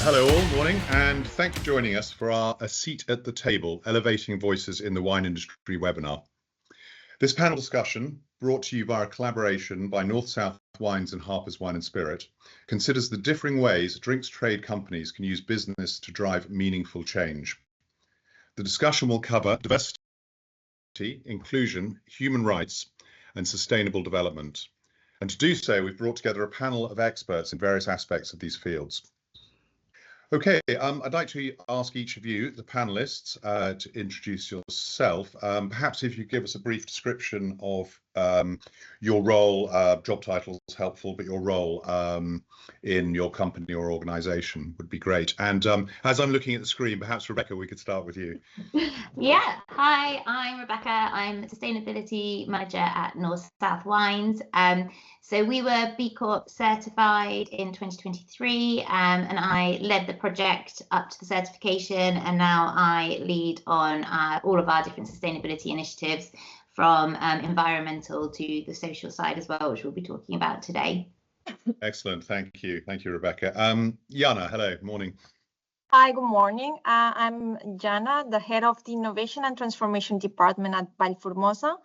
Hello all, morning, and thanks for joining us for our A Seat at the Table, Elevating Voices in the Wine Industry webinar. This panel discussion, brought to you via a collaboration by North South Wines and Harpers Wine and Spirit, considers the differing ways drinks trade companies can use business to drive meaningful change. The discussion will cover diversity, inclusion, human rights, and sustainable development. And to do so, we've brought together a panel of experts in various aspects of these fields. Okay, I'd like to ask each of you, the panelists, to introduce yourself. Perhaps if you give us a brief description of your role, job title is helpful, but your role in your company or organisation would be great. And as I'm looking at the screen, perhaps Rebecca, we could start with you. Yeah, hi, I'm Rebecca. I'm Sustainability Manager at North South Wines. So we were B Corp certified in 2023, and I led the project up to the certification, and now I lead on all of our different sustainability initiatives, from environmental to the social side as well, which we'll be talking about today. Excellent, thank you, Rebecca. Jana, hello, morning. Hi, good morning. I'm Jana, the head of the Innovation and Transformation Department at Vallformosa.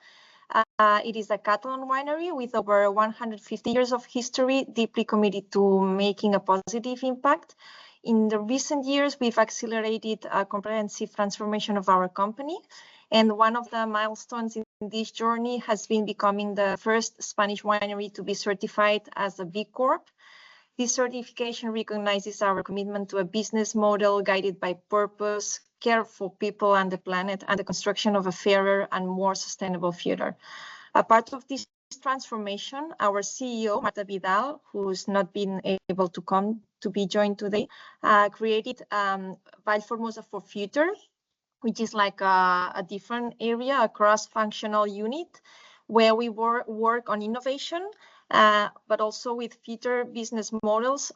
It is a Catalan winery with over 150 years of history, deeply committed to making a positive impact. In the recent years, we've accelerated a comprehensive transformation of our company. And one of the milestones in this journey has been becoming the first Spanish winery to be certified as a B Corp. This certification recognizes our commitment to a business model guided by purpose, care for people and the planet, and the construction of a fairer and more sustainable future. A part of this transformation, our CEO, Vidal, who's not been able to come to be joined today, created Vallformosa for Future, which is like a different area, a cross-functional unit, where we work on innovation, but also with future business models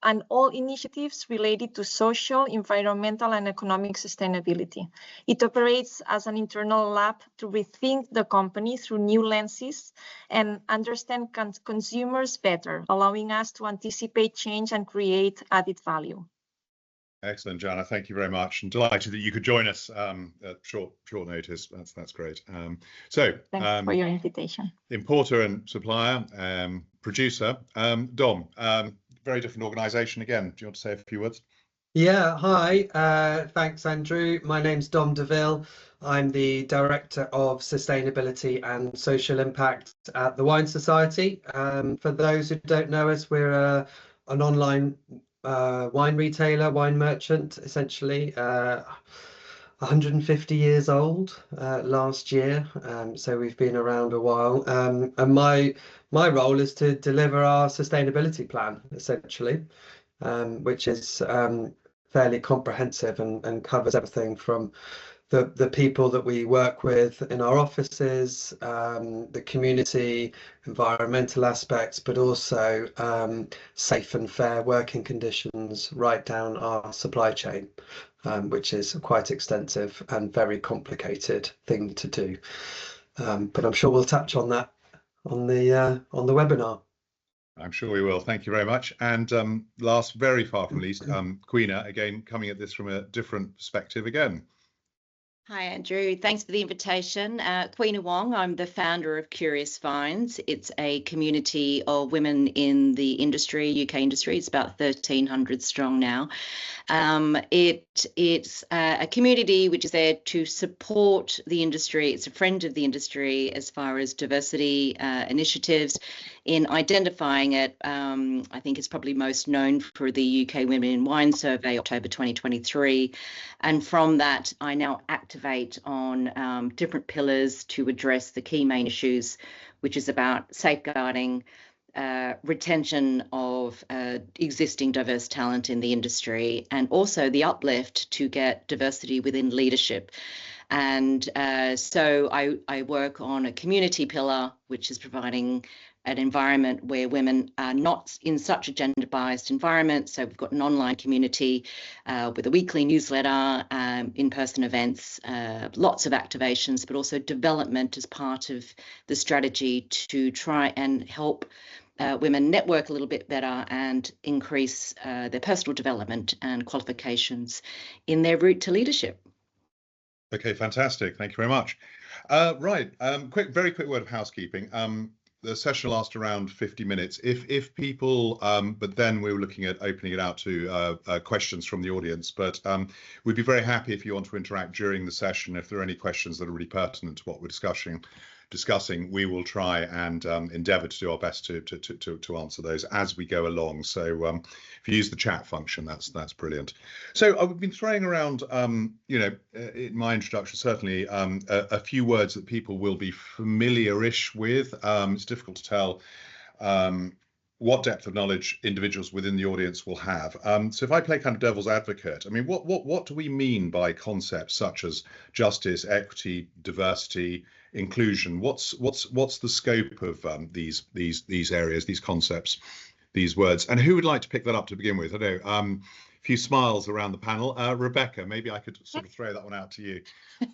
and all initiatives related to social, environmental, and economic sustainability. It operates as an internal lab to rethink the company through new lenses and understand consumers better, allowing us to anticipate change and create added value. Excellent, Jana. Thank you very much. And delighted that you could join us at short notice. That's great. Thanks for your invitation. Importer and supplier, producer, Dom. Very different organisation again. Do you want to say a few words? Yeah. Hi. Thanks, Andrew. My name's Dom de Ville. I'm the Director of Sustainability and Social Impact at the Wine Society. For those who don't know us, we're an online wine retailer, wine merchant, essentially, 150 years old last year, so we've been around a while, and my role is to deliver our sustainability plan, essentially, which is fairly comprehensive and covers everything from the people that we work with in our offices, the community, environmental aspects, but also safe and fair working conditions right down our supply chain, which is quite extensive and very complicated thing to do. But I'm sure we'll touch on that on the webinar. I'm sure we will. Thank you very much. And last, very far from least, Queena, again, coming at this from a different perspective again. Hi, Andrew. Thanks for the invitation. Queena Wong, I'm the founder of Curious Vines. It's a community of women in the industry, UK industry. It's about 1,300 strong now. It's a community which is there to support the industry. It's a friend of the industry as far as diversity initiatives in identifying it. I think it's probably most known for the UK Women in Wine Survey, October 2023. And from that, I now activate on different pillars to address the key main issues, which is about safeguarding retention of existing diverse talent in the industry, and also the uplift to get diversity within leadership. And so I work on a community pillar, which is providing an environment where women are not in such a gender biased environment. So we've got an online community with a weekly newsletter, in-person events, lots of activations, but also development as part of the strategy to try and help women network a little bit better and increase their personal development and qualifications in their route to leadership. Okay, fantastic. Thank you very much. Right, very quick word of housekeeping. The session will last around 50 minutes. If people, but then we were looking at opening it out to questions from the audience. But we'd be very happy if you want to interact during the session. If there are any questions that are really pertinent to what we're discussing, we will try and endeavour to do our best to answer those as we go along. So if you use the chat function, that's brilliant. So I've been throwing around, in my introduction, certainly a few words that people will be familiar-ish with. It's difficult to tell what depth of knowledge individuals within the audience will have. So if I play kind of devil's advocate, I mean, what do we mean by concepts such as justice, equity, diversity, inclusion? What's the scope of these areas, these concepts, these words? And who would like to pick that up to begin with? I know a few smiles around the panel. Rebecca, maybe I could sort of throw that one out to you.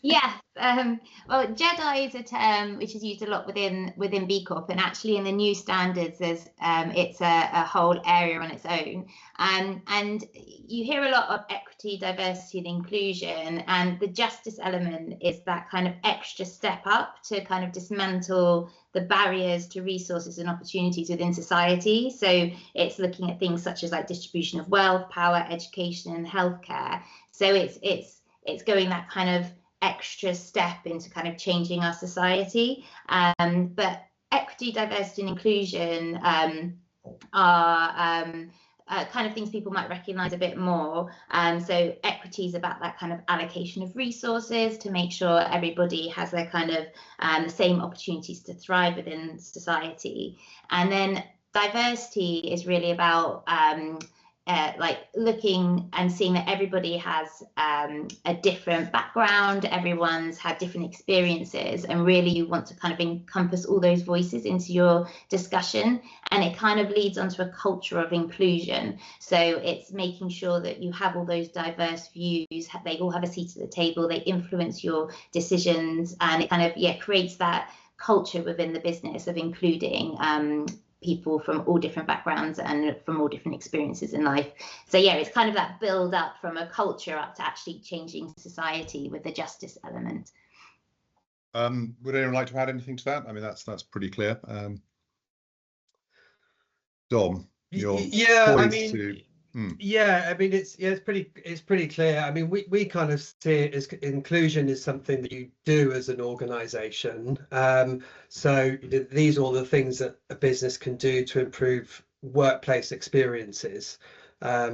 Yes, well, JEDI is a term which is used a lot within B Corp, and actually in the new standards, there's it's a whole area on its own. And you hear a lot of equity, diversity, and inclusion, and the justice element is that kind of extra step up to kind of dismantle the barriers to resources and opportunities within society. So it's looking at things such as like distribution of wealth, power, education, and healthcare. So it's going that kind of extra step into kind of changing our society. But equity, diversity, and inclusion are kind of things people might recognize a bit more. So equity is about that kind of allocation of resources to make sure everybody has their kind of the same opportunities to thrive within society. And then diversity is really about like looking and seeing that everybody has a different background, everyone's had different experiences, and really you want to kind of encompass all those voices into your discussion, and it kind of leads onto a culture of inclusion. So it's making sure that you have all those diverse views, they all have a seat at the table, they influence your decisions, and it kind of creates that culture within the business of including people from all different backgrounds and from all different experiences in life. So yeah, it's kind of that build up from a culture up to actually changing society with the justice element. Would anyone like to add anything to that? I mean, that's pretty clear. Dom, you're Yeah, I mean, it's pretty clear. I mean, we kind of see it as inclusion is something that you do as an organization. So these are all the things that a business can do to improve workplace experiences.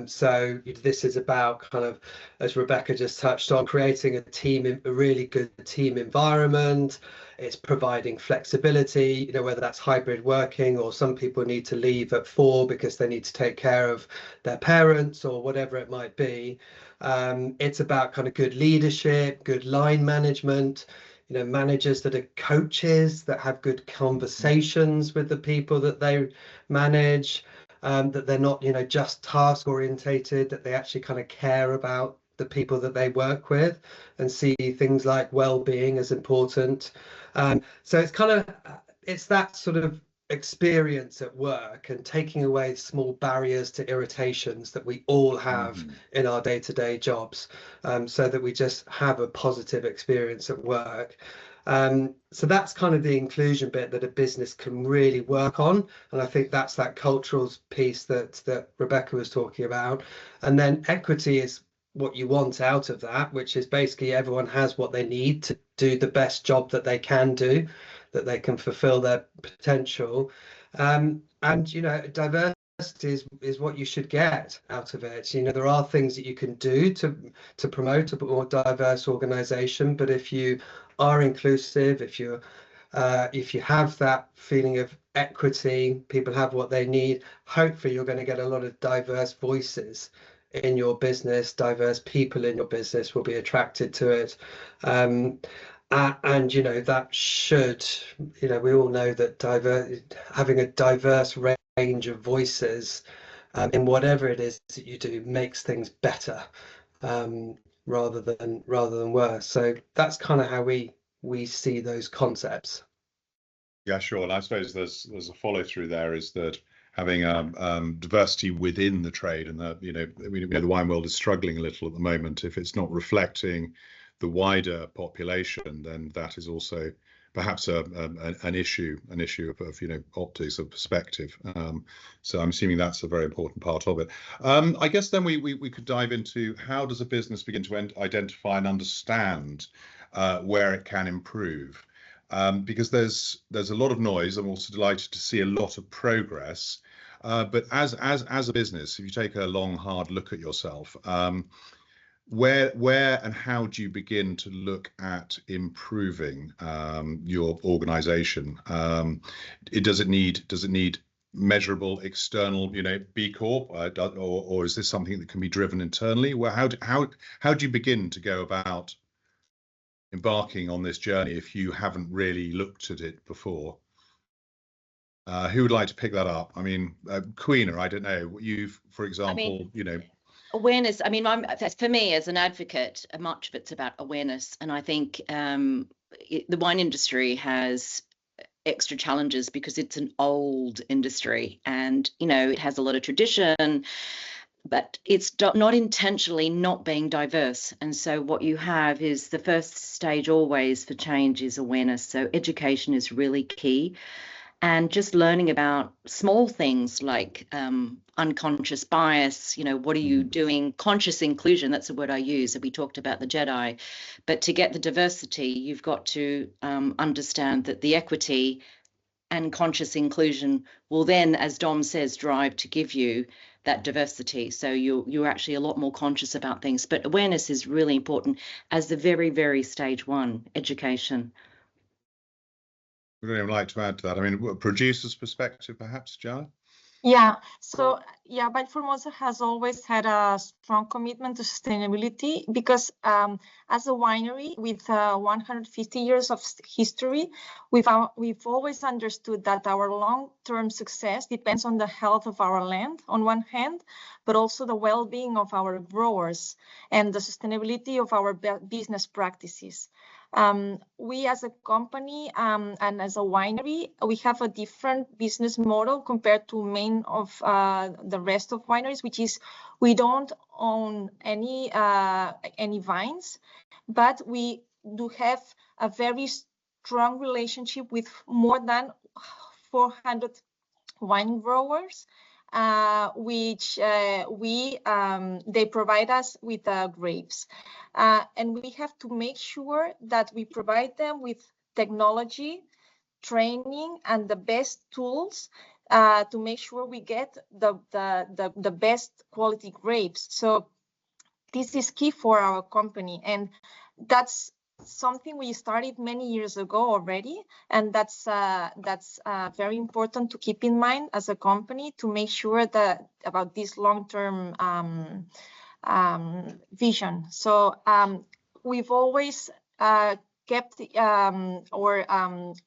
So this is about kind of, as Rebecca just touched on, creating a really good team environment. It's providing flexibility, whether that's hybrid working, or some people need to leave at 4 because they need to take care of their parents or whatever it might be. It's about kind of good leadership, good line management, managers that are coaches, that have good conversations with the people that they manage, that they're not, just task orientated, that they actually kind of care about the people that they work with and see things like well-being as important. So it's that sort of experience at work and taking away small barriers to irritations that we all have in our day-to-day jobs, so that we just have a positive experience at work. So that's kind of the inclusion bit that a business can really work on, and I think that's that cultural piece that Rebecca was talking about. And then equity is what you want out of that, which is basically everyone has what they need to do the best job that they can do, that they can fulfill their potential. And diversity is what you should get out of it. There are things that you can do to promote a more diverse organization, but if you are inclusive, if you have that feeling of equity, people have what they need, hopefully you're going to get a lot of diverse voices in your business, diverse people in your business will be attracted to it. And you know, that should, you know, we all know that having a diverse range of voices in whatever it is that you do makes things better, rather than worse. So that's kind of how we see those concepts. Yeah, sure. And I suppose there's a follow through there, is that having diversity within the trade, and that, you know, the wine world is struggling a little at the moment. If it's not reflecting the wider population, then that is also perhaps an issue of, you know, optics, of perspective. So I'm assuming that's a very important part of it. I guess then we could dive into, how does a business begin to identify and understand where it can improve? Because there's a lot of noise. I'm also delighted to see a lot of progress. But as a business, if you take a long, hard look at yourself, where and how do you begin to look at improving your organization? Does it need measurable external, you know, B Corp, or is this something that can be driven internally? Well, how do you begin to go about embarking on this journey if you haven't really looked at it before? Who would like to pick that up? I mean, Queena, I don't know. You, for example, you know. Awareness. I mean, for me as an advocate, much of it's about awareness. And I think the wine industry has extra challenges because it's an old industry, and, you know, it has a lot of tradition, but it's not intentionally not being diverse. And so what you have is, the first stage always for change is awareness. So education is really key. And just learning about small things like unconscious bias, you know, what are you doing? Conscious inclusion, that's the word I use. We talked about the Jedi. But to get the diversity, you've got to understand that the equity and conscious inclusion will then, as Dom says, drive to give you that diversity. So you're actually a lot more conscious about things. But awareness is really important as the very, very stage one, education. Would anyone like to add to that? I mean, producer's perspective, perhaps, Jana? Yeah, so yeah, Vallformosa has always had a strong commitment to sustainability, because as a winery with 150 years of history, we've always understood that our long-term success depends on the health of our land on one hand, but also the well-being of our growers and the sustainability of our business practices. We as a company and as a winery, we have a different business model compared to many of the rest of wineries, which is we don't own any vines, but we do have a very strong relationship with more than 400 wine growers, which they provide us with grapes, and we have to make sure that we provide them with technology, training, and the best tools to make sure we get the best quality grapes. So this is key for our company, and that's something we started many years ago already, and that's very important to keep in mind as a company, to make sure that about this long-term vision. So we've always kept or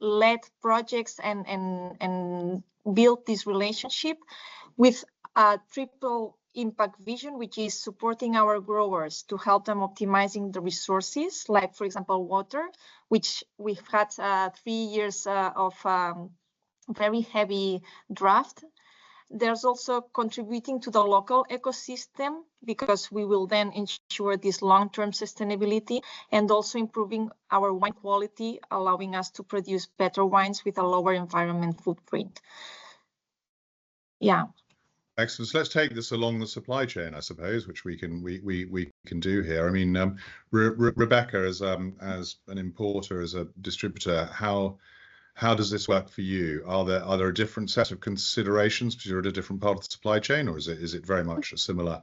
led projects and built this relationship with a triple impact vision, which is supporting our growers to help them optimizing the resources, like, for example, water, which we've had 3 years of very heavy drought. There's also contributing to the local ecosystem, because we will then ensure this long-term sustainability, and also improving our wine quality, allowing us to produce better wines with a lower environment footprint. Yeah. Excellent. So let's take this along the supply chain, I suppose, which we can do here. I mean, Rebecca, as an importer, as a distributor, how does this work for you? Are there a different set of considerations because you're at a different part of the supply chain, or is it very much a similar?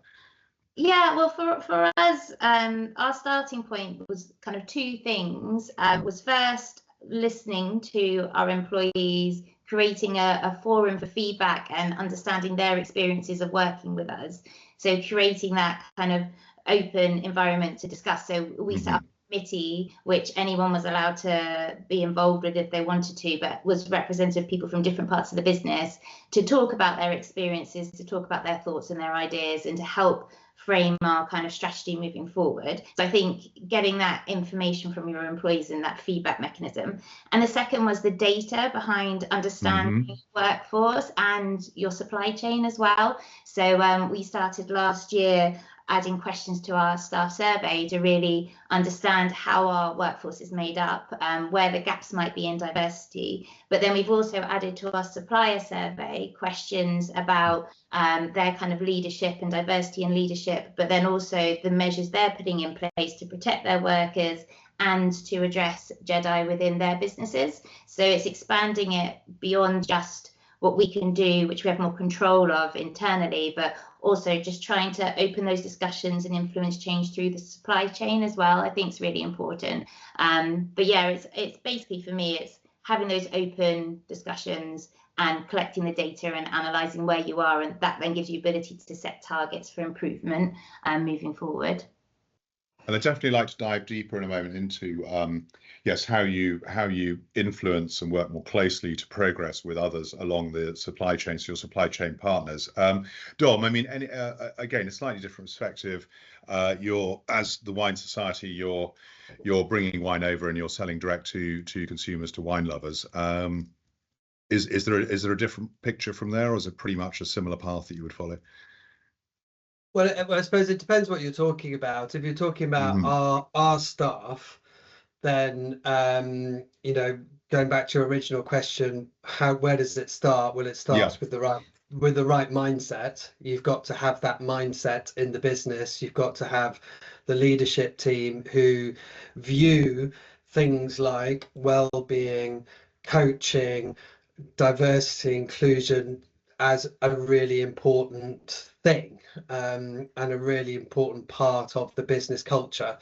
Yeah, well, for us, our starting point was kind of two things. Was first listening to our employees, creating a forum for feedback and understanding their experiences of working with us. So creating that kind of open environment to discuss. So we set up committee, which anyone was allowed to be involved with if they wanted to, but was representative of people from different parts of the business to talk about their experiences, to talk about their thoughts and their ideas, and to help frame our kind of strategy moving forward. So I think getting that information from your employees and that feedback mechanism. And the second was the data behind understanding your workforce and your supply chain as well. So we started last year adding questions to our staff survey to really understand how our workforce is made up, where the gaps might be in diversity. But then we've also added to our supplier survey questions about their kind of leadership and diversity and leadership, but then also the measures they're putting in place to protect their workers and to address JEDI within their businesses. So it's expanding it beyond just what we can do, which we have more control of internally, but also just trying to open those discussions and influence change through the supply chain as well. I think it's really important. But yeah, it's basically, for me, it's having those open discussions and collecting the data and analysing where you are, and that then gives you ability to set targets for improvement moving forward. And I'd definitely like to dive deeper in a moment into yes, how you influence and work more closely to progress with others along the supply chain, so your supply chain partners. Dom, I mean, again, a slightly different perspective. You're, as the Wine Society, you're bringing wine over and you're selling direct to consumers, to wine lovers. Is there a different picture from there, or is it pretty much a similar path that you would follow? Well, I suppose it depends what you're talking about. If you're talking about our staff, then you know, going back to your original question, where does it start? Well, it starts with the right mindset. You've got to have that mindset in the business. You've got to have the leadership team who view things like well-being, coaching, diversity, inclusion as a really important thing, and a really important part of the business culture.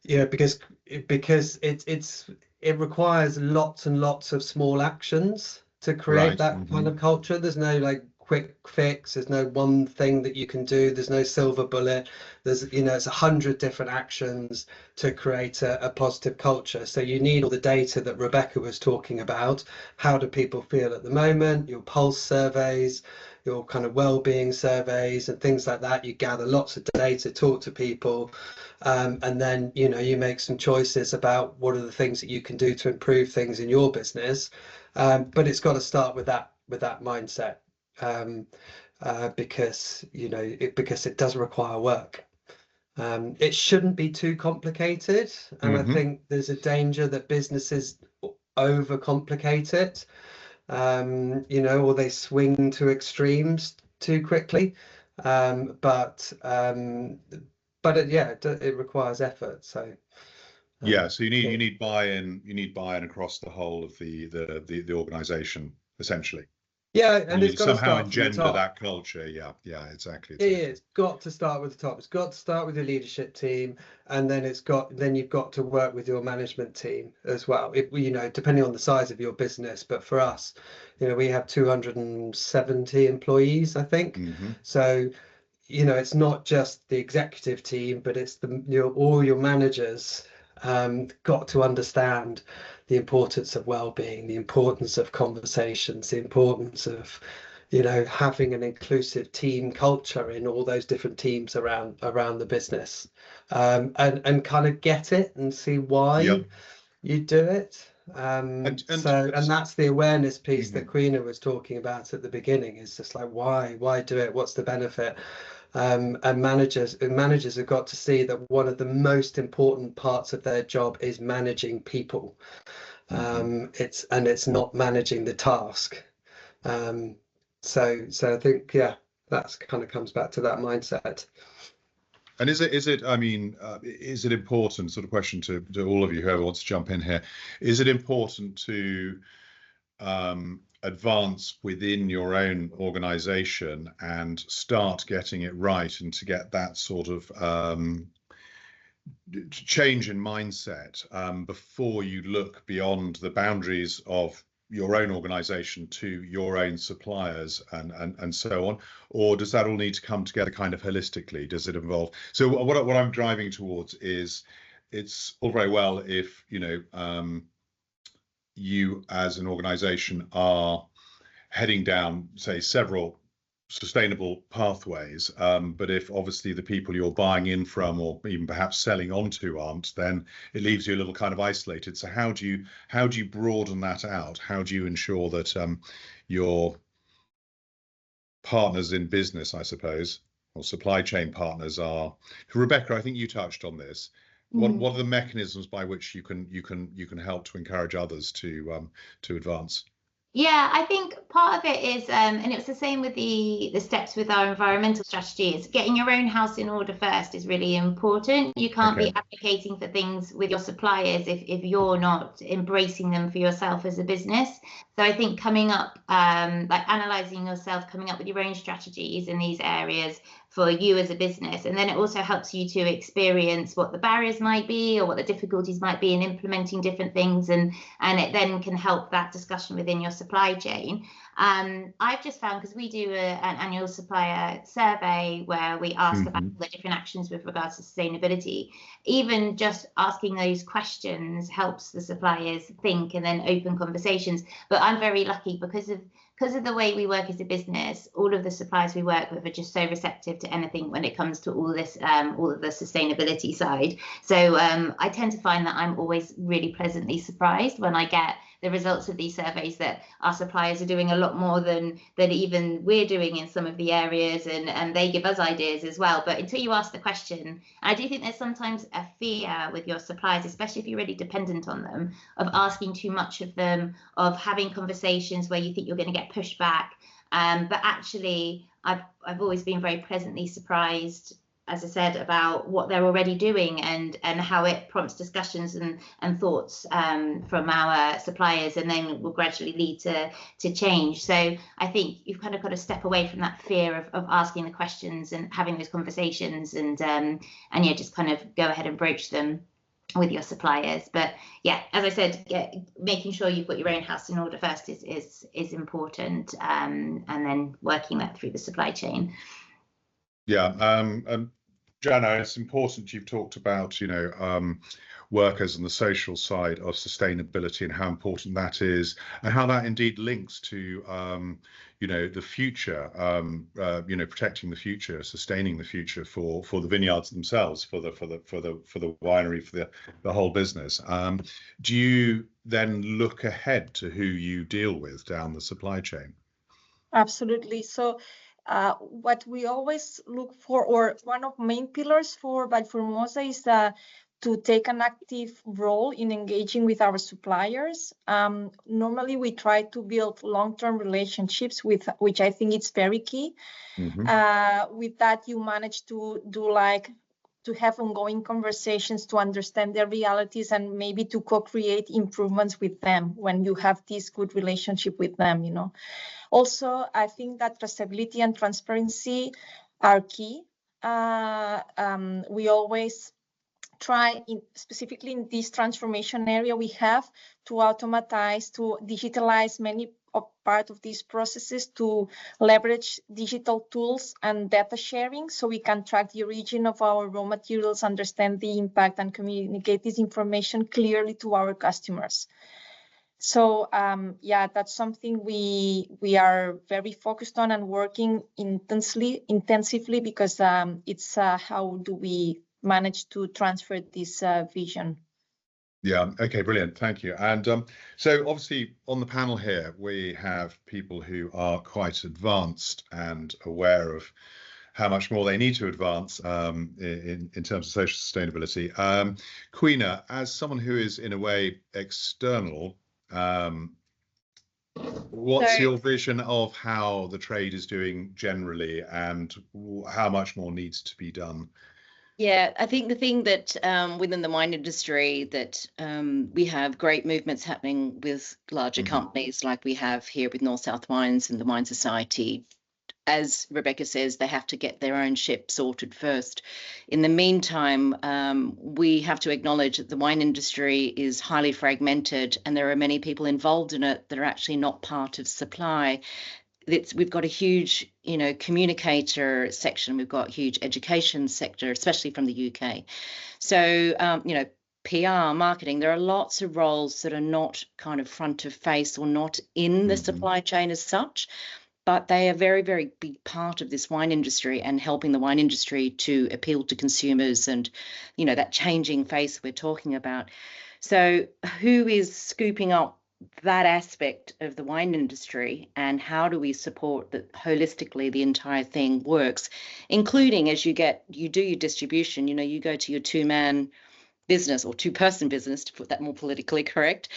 You know, because it requires lots and lots of small actions to create that kind of culture. There's no like quick fix. There's no one thing that you can do. There's no silver bullet. There's, you know, it's 100 different actions to create a positive culture. So you need all the data that Rebecca was talking about. How do people feel at the moment? Your pulse surveys, your kind of well-being surveys and things like that. You gather lots of data, talk to people, and then, you know, you make some choices about what are the things that you can do to improve things in your business. But it's got to start with that mindset. Because, you know, because it does require work. It shouldn't be too complicated, and I think there's a danger that businesses overcomplicate it, you know, or they swing to extremes too quickly. But it requires effort. So yeah, so you need buy-in. You need buy-in across the whole of the organisation, essentially. Yeah, and it's got to somehow start engender that culture. Yeah, exactly. It's got to start with the top. It's got to start with your leadership team, and then you've got to work with your management team as well. You know, depending on the size of your business, but for us, you know, we have 270 employees, I think. So, you know, it's not just the executive team, but it's all your managers got to understand the importance of well-being, the importance of conversations, the importance of, you know, having an inclusive team culture in all those different teams around the business, and kind of get it and see why you do it. And that's the awareness piece that Queena was talking about at the beginning. Is just like, why do it? What's the benefit? And managers have got to see that one of the most important parts of their job is managing people. It's not managing the task. So I think, yeah, that's kind of comes back to that mindset. And is it? I mean, is it important? Sort of question to all of you, whoever wants to jump in here. Is it important to advance within your own organisation and start getting it right, and to get that sort of change in mindset before you look beyond the boundaries of your own organisation to your own suppliers and so on? Or does that all need to come together kind of holistically? Does it involve? So what I'm driving towards is it's all very well if you as an organization are heading down, say, several sustainable pathways, but if obviously the people you're buying in from or even perhaps selling onto aren't, then it leaves you a little kind of isolated. So how do you broaden that out? How do you ensure that your partners in business, I suppose, or supply chain partners are? Rebecca, I think you touched on this. What are the mechanisms by which you can help to encourage others to advance? Yeah, I think part of it is, and it was the same with the steps with our environmental strategy, is getting your own house in order first is really important. You can't be advocating for things with your suppliers if you're not embracing them for yourself as a business. So I think coming up, like analysing yourself, coming up with your own strategies in these areas for you as a business, and then it also helps you to experience what the barriers might be or what the difficulties might be in implementing different things, and it then can help that discussion within your supply chain. I've just found, because we do an annual supplier survey where we ask about the different actions with regards to sustainability, even just asking those questions helps the suppliers think and then open conversations. But I'm very lucky because of the way we work as a business. All of the suppliers we work with are just so receptive to anything when it comes to all this, all of the sustainability side. So I tend to find that I'm always really pleasantly surprised when I get the results of these surveys, that our suppliers are doing a lot more than even we're doing in some of the areas, and they give us ideas as well. But until you ask the question, I do think there's sometimes a fear with your suppliers, especially if you're really dependent on them, of asking too much of them, of having conversations where you think you're going to get pushed back. But actually, I've always been very pleasantly surprised, as I said, about what they're already doing and how it prompts discussions and thoughts from our suppliers, and then will gradually lead to change. So I think you've kind of got to step away from that fear of asking the questions and having those conversations, and yeah, just kind of go ahead and broach them with your suppliers. But yeah, as I said, making sure you've got your own house in order first is important, and then working that through the supply chain. Yeah, Jana, it's important you've talked about, workers and the social side of sustainability and how important that is, and how that indeed links to, the future, protecting the future, sustaining the future for the vineyards themselves, for the winery, for the whole business. Do you then look ahead to who you deal with down the supply chain? Absolutely. So what we always look for, or one of main pillars for Vallformosa, is to take an active role in engaging with our suppliers. Normally, we try to build long-term relationships which I think is very key. With that, you manage to have ongoing conversations to understand their realities and maybe to co-create improvements with them when you have this good relationship with them, Also, I think that traceability and transparency are key. We always try, specifically in this transformation area, we have to automatize, to digitalize many part of these processes, to leverage digital tools and data sharing so we can track the origin of our raw materials, understand the impact, and communicate this information clearly to our customers. So yeah, that's something we are very focused on and working intensively because it's how do we manage to transfer this vision. Yeah, okay, brilliant, thank you. And so obviously on the panel here, we have people who are quite advanced and aware of how much more they need to advance in terms of social sustainability. Queena, as someone who is in a way external, what's your vision of how the trade is doing generally, and how much more needs to be done? Yeah, I think the thing that within the wine industry that we have great movements happening with larger companies like we have here with North South Wines and the Wine Society. As Rebecca says, they have to get their own ship sorted first. In the meantime, we have to acknowledge that the wine industry is highly fragmented and there are many people involved in it that are actually not part of supply. We've got a huge, communicator section. We've got a huge education sector, especially from the UK. So, PR, marketing. There are lots of roles that are not kind of front of face or not in the supply chain as such, but they are very, very big part of this wine industry and helping the wine industry to appeal to consumers and, you know, that changing face we're talking about. So who is scooping up that aspect of the wine industry, and how do we support that holistically the entire thing works, including as you do your distribution, you know, you go to your two-man business or two-person business, to put that more politically correct.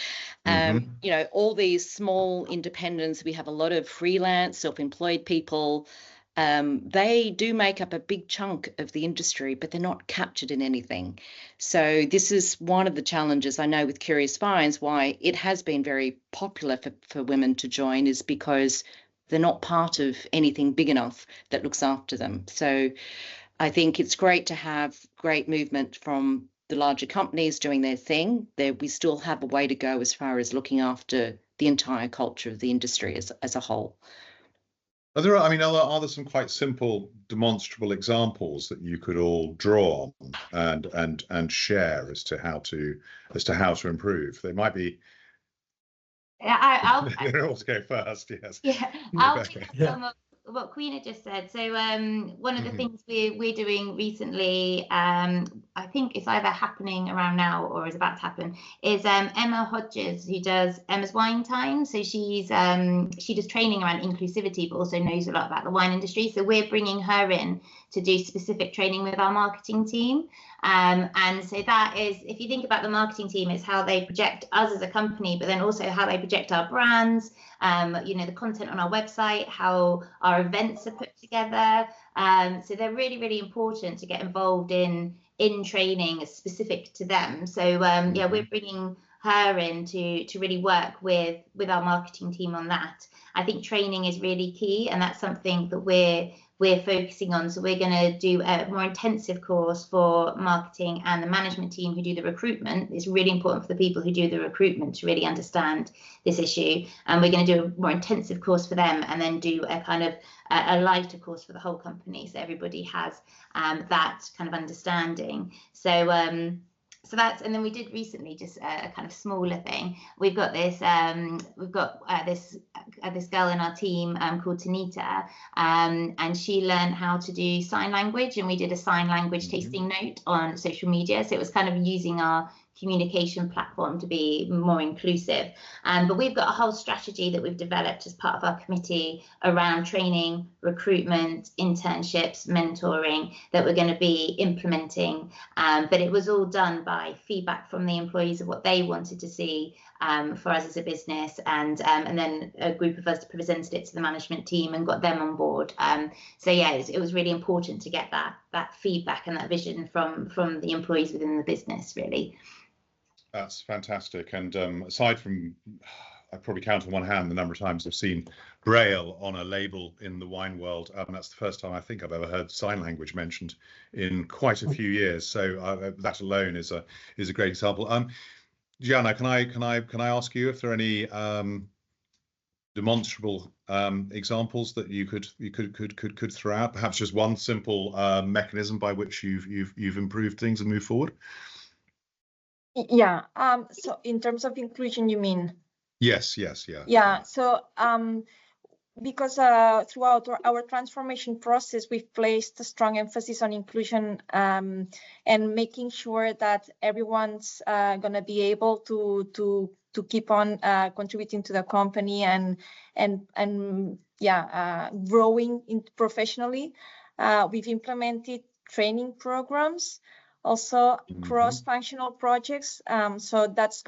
You know, all these small independents, we have a lot of freelance, self-employed people. They do make up a big chunk of the industry, but they're not captured in anything. So this is one of the challenges I know with Curious Vines, why it has been very popular for women to join, is because they're not part of anything big enough that looks after them. So I think it's great to have great movement from the larger companies doing their thing. We still have a way to go as far as looking after the entire culture of the industry as a whole. Are there some quite simple, demonstrable examples that you could all draw on and share as to how to improve? They might be. I'll go first. Yes. Yeah, I'll pick up some of what Queena just said. So one of the things we're doing recently, I think it's either happening around now or is about to happen, is Emma Hodges, who does Emma's Wine Time. So she does training around inclusivity, but also knows a lot about the wine industry. So we're bringing her in to do specific training with our marketing team. And so that is, if you think about the marketing team, it's how they project us as a company, but then also how they project our brands, you know, the content on our website, how our events are put together. So they're really, really important to get involved in training specific to them. So yeah, we're bringing her in to really work with our marketing team on that. I think training is really key, and that's something that we're focusing on. So we're going to do a more intensive course for marketing and the management team who do the recruitment. It's really important for the people who do the recruitment to really understand this issue. And we're going to do a more intensive course for them, and then do a kind of a lighter course for the whole company, so everybody has that kind of understanding. So that's, and then we did recently just a kind of smaller thing. We've got this this girl in our team called Tanita, and she learned how to do sign language, and we did a sign language tasting note on social media. So it was kind of using our communication platform to be more inclusive. But we've got a whole strategy that we've developed as part of our committee around training, recruitment, internships, mentoring that we're going to be implementing. But it was all done by feedback from the employees of what they wanted to see for us as a business, and then a group of us presented it to the management team and got them on board. So yeah, it was really important to get that feedback and that vision from the employees within the business, really. That's fantastic. And aside from, I probably count on one hand the number of times I've seen Braille on a label in the wine world. That's the first time I think I've ever heard sign language mentioned in quite a few years. So that alone is a great example. Jana, can I ask you if there are any demonstrable examples that you could throw out? Perhaps just one simple mechanism by which you've improved things and moved forward. Yeah. So in terms of inclusion, you mean? Yes. Yeah. Yeah. So because throughout our transformation process, we've placed a strong emphasis on inclusion and making sure that everyone's going to be able to keep on contributing to the company and growing professionally. We've implemented training programs. Also, cross-functional projects. So that's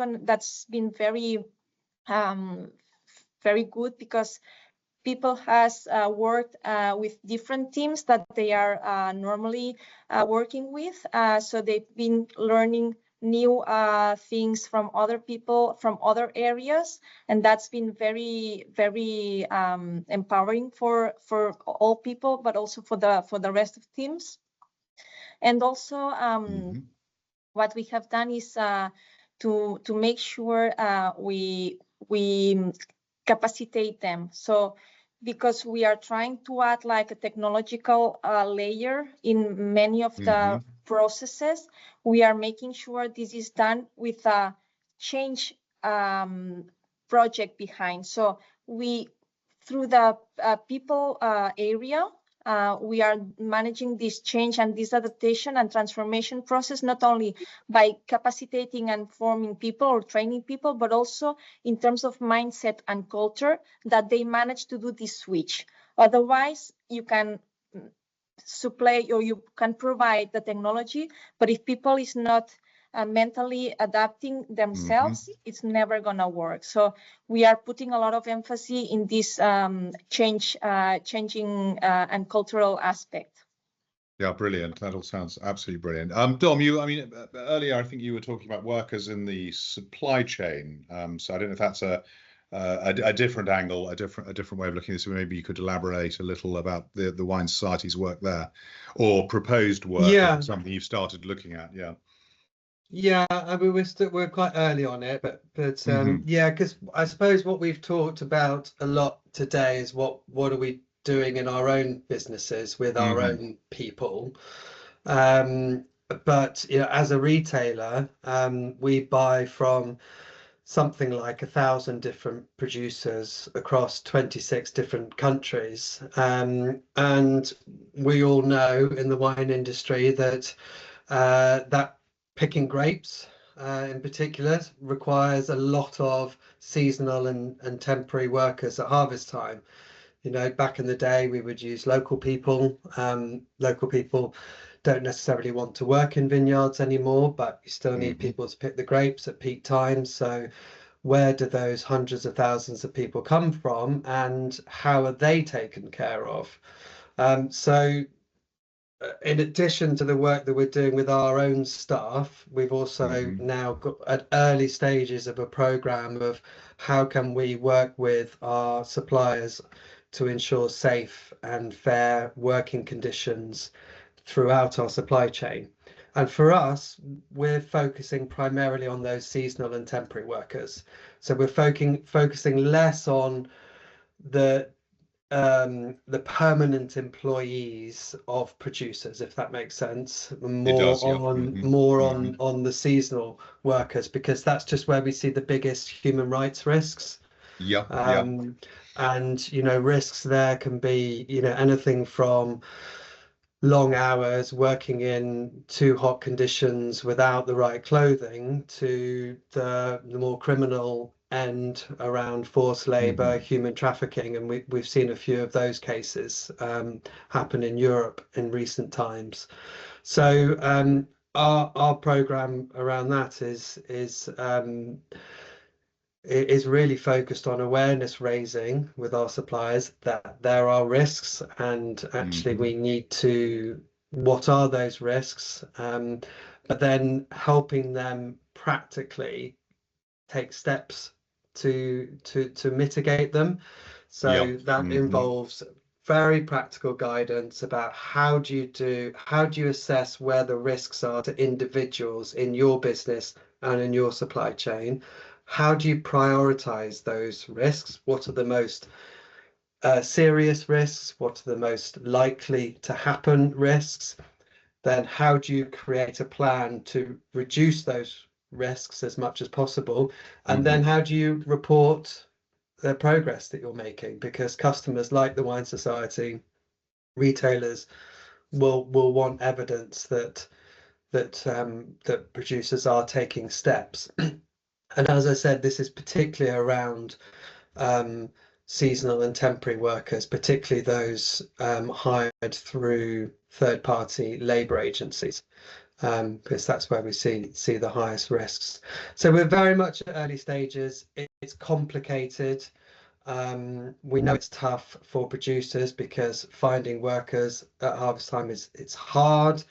been very good, because people has worked with different teams that they are normally working with. So they've been learning new things from other people from other areas, and that's been very, very empowering for all people, but also for the rest of teams. And also, what we have done is to make sure we capacitate them. So because we are trying to add like a technological layer in many of the processes, we are making sure this is done with a change project behind. So we, through the people area, we are managing this change and this adaptation and transformation process, not only by capacitating and forming people or training people, but also in terms of mindset and culture, that they manage to do this switch. Otherwise, you can supply or you can provide the technology, but if people is not mentally adapting themselves, it's never gonna work. So we are putting a lot of emphasis in this changing and cultural aspect. Yeah, brilliant. That all sounds absolutely brilliant. Dom, earlier I think you were talking about workers in the supply chain. So I don't know if that's a different angle, a different way of looking at this. Maybe you could elaborate a little about the Wine Society's work there, or proposed work. Yeah, something you've started looking at. Yeah. Yeah, I mean, we're quite early on it, but yeah, because I suppose what we've talked about a lot today is what are we doing in our own businesses with our own people. But you know, as a retailer, we buy from something like 1,000 different producers across 26 different countries, and we all know in the wine industry that that picking grapes in particular requires a lot of seasonal and temporary workers at harvest time. You know, back in the day, we would use local people. Local people don't necessarily want to work in vineyards anymore, but you still need people to pick the grapes at peak times. So where do those hundreds of thousands of people come from, and how are they taken care of? So in addition to the work that we're doing with our own staff, we've also now got at early stages of a program of how can we work with our suppliers to ensure safe and fair working conditions throughout our supply chain. And for us, we're focusing primarily on those seasonal and temporary workers. So we're focusing less on the permanent employees of producers, if that makes sense, more on the seasonal workers, because that's just where we see the biggest human rights risks. And you know, risks there can be, you know, anything from long hours working in too hot conditions without the right clothing to the more criminal end around forced labor, human trafficking, and we've seen a few of those cases happen in Europe in recent times. So our program around that is really focused on awareness raising with our suppliers that there are risks, and actually we need to, what are those risks, but then helping them practically take steps to mitigate them. So that involves very practical guidance about how do you assess where the risks are to individuals in your business and in your supply chain. How do you prioritize those risks? What are the most serious risks? What are the most likely to happen risks? Then how do you create a plan to reduce those risks as much as possible? And then how do you report the progress that you're making? Because customers like the Wine Society, retailers will want evidence that producers are taking steps. And as I said, this is particularly around seasonal and temporary workers, particularly those hired through third-party labour agencies, because that's where we see the highest risks. So we're very much at early stages. It's complicated. We know it's tough for producers because finding workers at harvest time it's hard.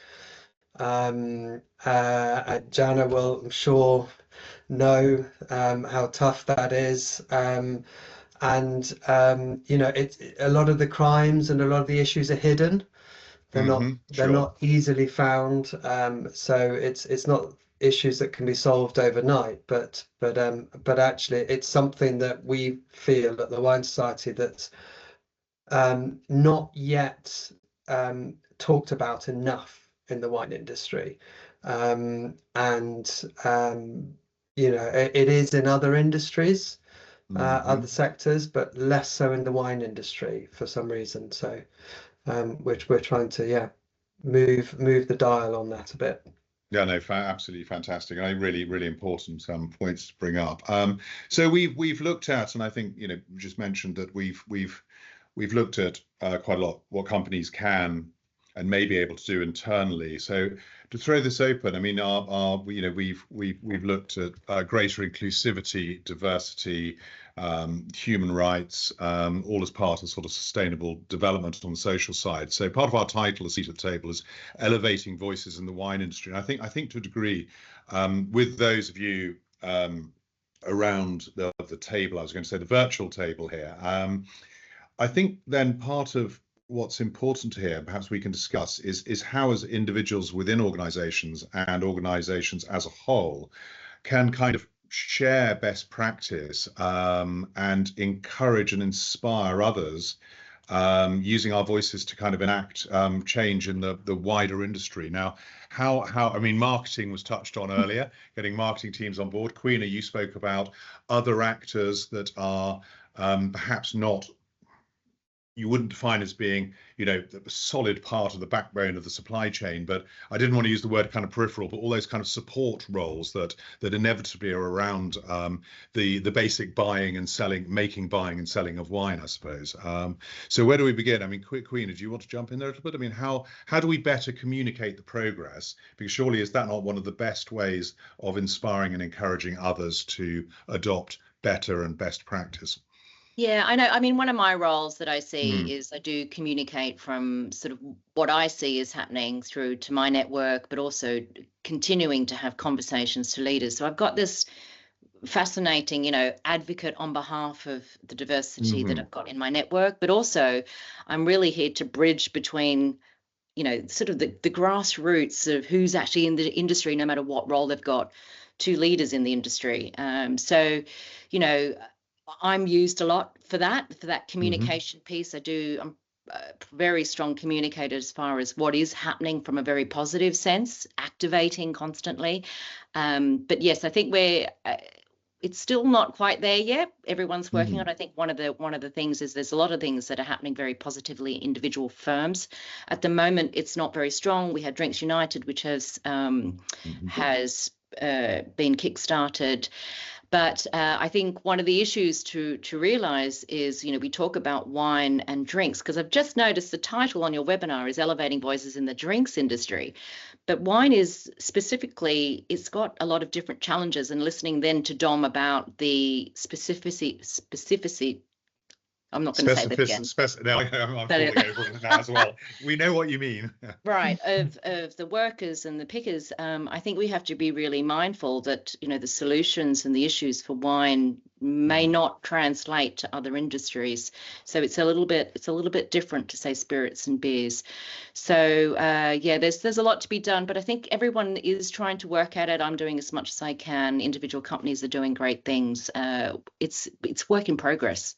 Jana will, I'm sure, know how tough that is, and you know, it's a lot of the crimes and a lot of the issues are hidden. They're not easily found, so it's not issues that can be solved overnight, but actually it's something that we feel at the Wine Society that's not yet talked about enough in the wine industry, you know, it is in other industries, other sectors, but less so in the wine industry for some reason. So which we're trying to move the dial on that a bit. Yeah, no, absolutely fantastic. And really important points to bring up. So we've looked at, and I think, you know, just mentioned that we've looked at quite a lot what companies can and may be able to do internally. So to throw this open, I mean, you know, we've looked at greater inclusivity, diversity, human rights, all as part of sort of sustainable development on the social side. So part of our title, A Seat at the Table, is elevating voices in the wine industry. And I think to a degree, with those of you around the table, I was going to say the virtual table here, I think then part of what's important here, perhaps we can discuss, is how as individuals within organizations and organizations as a whole can kind of share best practice and encourage and inspire others using our voices to kind of enact change in the wider industry. Now, how I mean, marketing was touched on earlier, getting marketing teams on board. Queena, you spoke about other actors that are perhaps not, you wouldn't define as being, you know, a solid part of the backbone of the supply chain, but I didn't want to use the word kind of peripheral, but all those kind of support roles that inevitably are around the basic buying and selling, buying and selling of wine, I suppose. So where do we begin? I mean, Queena, do you want to jump in there a little bit? I mean, how do we better communicate the progress? Because surely is that not one of the best ways of inspiring and encouraging others to adopt better and best practice? Yeah, I know. I mean, one of my roles that I see is I do communicate from sort of what I see is happening through to my network, but also continuing to have conversations to leaders. So I've got this fascinating, you know, advocate on behalf of the diversity that I've got in my network, but also I'm really here to bridge between, you know, sort of the grassroots of who's actually in the industry, no matter what role they've got, to leaders in the industry. So, you know, I'm used a lot for that communication piece. I'm a very strong communicator as far as what is happening from a very positive sense, activating constantly. But yes, I think it's still not quite there yet. Everyone's working on it. I think one of the things is there's a lot of things that are happening very positively in individual firms. At the moment, it's not very strong. We had Drinks United, which has been kickstarted. But I think one of the issues to realize is, you know, we talk about wine and drinks, because I've just noticed the title on your webinar is Elevating Voices in the Drinks Industry. But wine is specifically, it's got a lot of different challenges, and listening then to Dom about the specificity. I'm not going to say that again. No, I'm falling over it now as well. We know what you mean. Right, of the workers and the pickers. I think we have to be really mindful that, you know, the solutions and the issues for wine may not translate to other industries. So it's a little bit different to say spirits and beers. So yeah, there's a lot to be done, but I think everyone is trying to work at it. I'm doing as much as I can. Individual companies are doing great things. It's work in progress.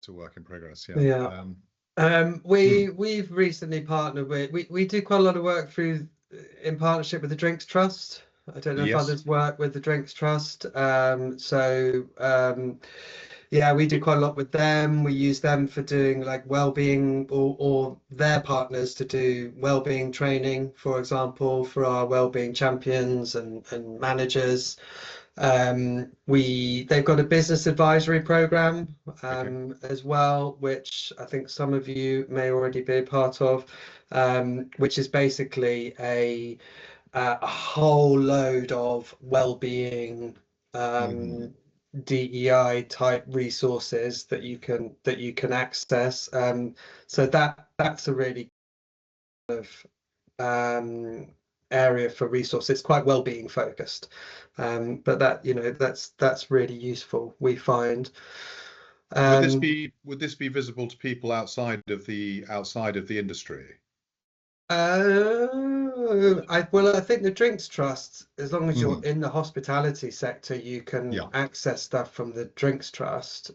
It's a work in progress, yeah. We've recently partnered with, we do quite a lot of work in partnership with the Drinks Trust. I don't know if others work with the Drinks Trust. Yeah, we do quite a lot with them. We use them for doing like well-being, or their partners to do well-being training, for example, for our well-being champions and managers. They've got a business advisory program as well, which I think some of you may already be a part of, which is basically a whole load of well-being DEI type resources that you can access. So that's a really kind of area for resources. It's quite well-being focused, but that, you know, that's really useful, we find. Would this be visible to people outside of the industry? Well, I think the Drinks Trust, as long as you're in the hospitality sector, you can access stuff from the Drinks Trust.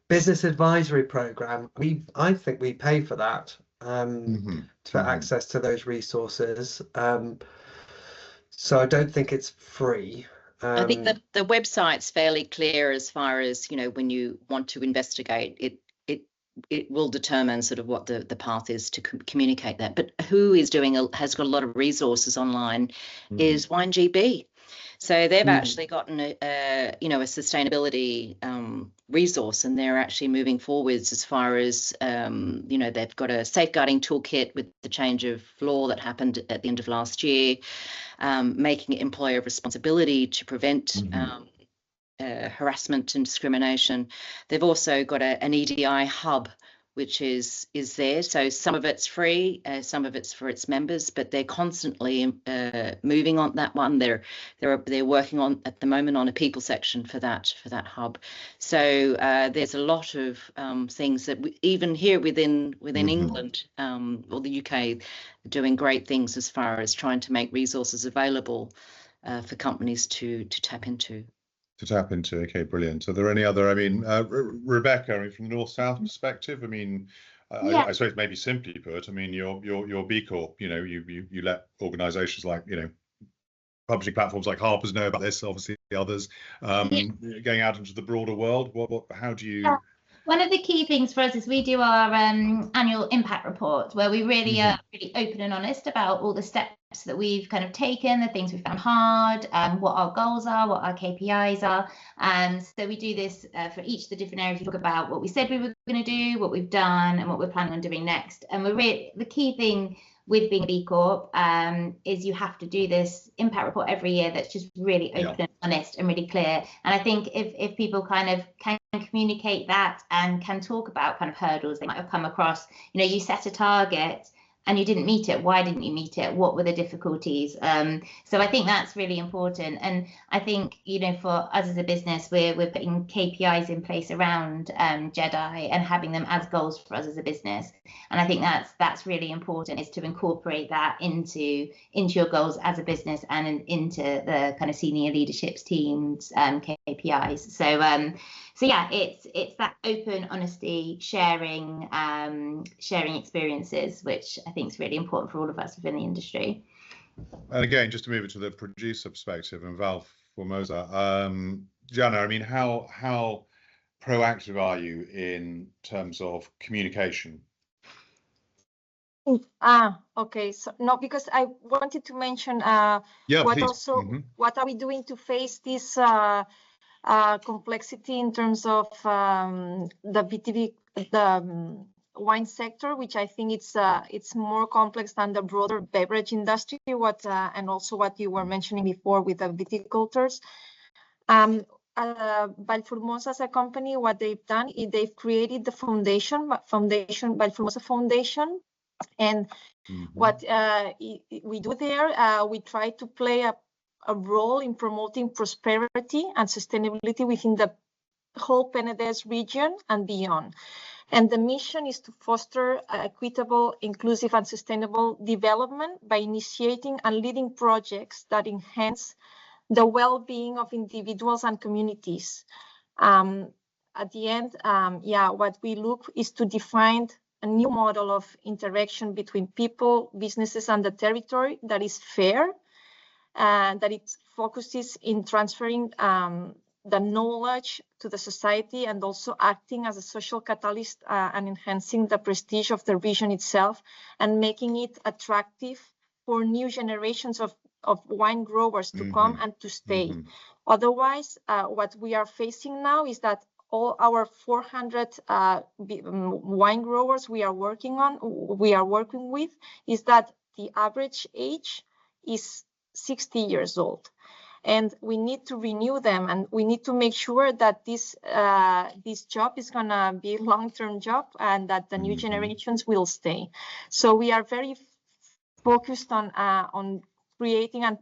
Business advisory program, I think we pay for that. for access to those resources. So I don't think it's free. I think that the website's fairly clear as far as, when you want to investigate it. It will determine sort of what the path is to communicate that. But who is has got a lot of resources online is WineGB. So they've actually gotten a sustainability resource, and they're actually moving forwards as far as, they've got a safeguarding toolkit with the change of law that happened at the end of last year, making it employer responsibility to prevent harassment and discrimination. They've also got an EDI hub, which is there. So some of it's free, some of it's for its members, but they're constantly moving on that one. They're working on at the moment on a people section for that hub. So there's a lot of things that even here within England or the UK, doing great things as far as trying to make resources available for companies to tap into. Okay, brilliant. Are there any other, Rebecca, from the North-South perspective, I suppose maybe simply put, your B Corp, you let organisations like, publishing platforms like Harpers know about this, obviously the others, going out into the broader world. How do you... One of the key things for us is we do our annual impact report, where we really are really open and honest about all the steps that we've kind of taken, the things we found hard, what our goals are, what our KPIs are. So we do this for each of the different areas. We talk about what we said we were going to do, what we've done, and what we're planning on doing next. And the key thing with being a B Corp is you have to do this impact report every year that's just really open and honest and really clear. And I think if people kind of can communicate that and can talk about kind of hurdles they might have come across, you set a target and you didn't meet it. Why didn't you meet it? What were the difficulties? So I think that's really important. And I think, for us as a business, we're putting KPIs in place around JEDI and having them as goals for us as a business. And I think that's really important, is to incorporate that into your goals as a business and into the kind of senior leadership's team's KPIs. So yeah, it's that open honesty, sharing experiences, which I think is really important for all of us within the industry. And again, just to move it to the producer perspective and Vallformosa, Jana, how proactive are you in terms of communication? Okay. So no, because I wanted to mention what are we doing to face this complexity in terms of the BTV, the wine sector, which I think it's more complex than the broader beverage industry. And also what you were mentioning before with the viticultures. Vallformosa as a company, what they've done is they've created the Vallformosa Foundation. And what we do there, we try to play a role in promoting prosperity and sustainability within the whole Penedès region and beyond. And the mission is to foster equitable, inclusive, and sustainable development by initiating and leading projects that enhance the well-being of individuals and communities. At the end, what we look is to define a new model of interaction between people, businesses, and the territory that is fair, that it focuses in transferring the knowledge to the society and also acting as a social catalyst and enhancing the prestige of the region itself and making it attractive for new generations of wine growers to come and to stay. Otherwise, what we are facing now is that all our 400 wine growers we are working with is that the average age is 60 years old, and we need to renew them, and we need to make sure that this job is gonna be a long-term job and that the new generations will stay. So we are very focused on creating and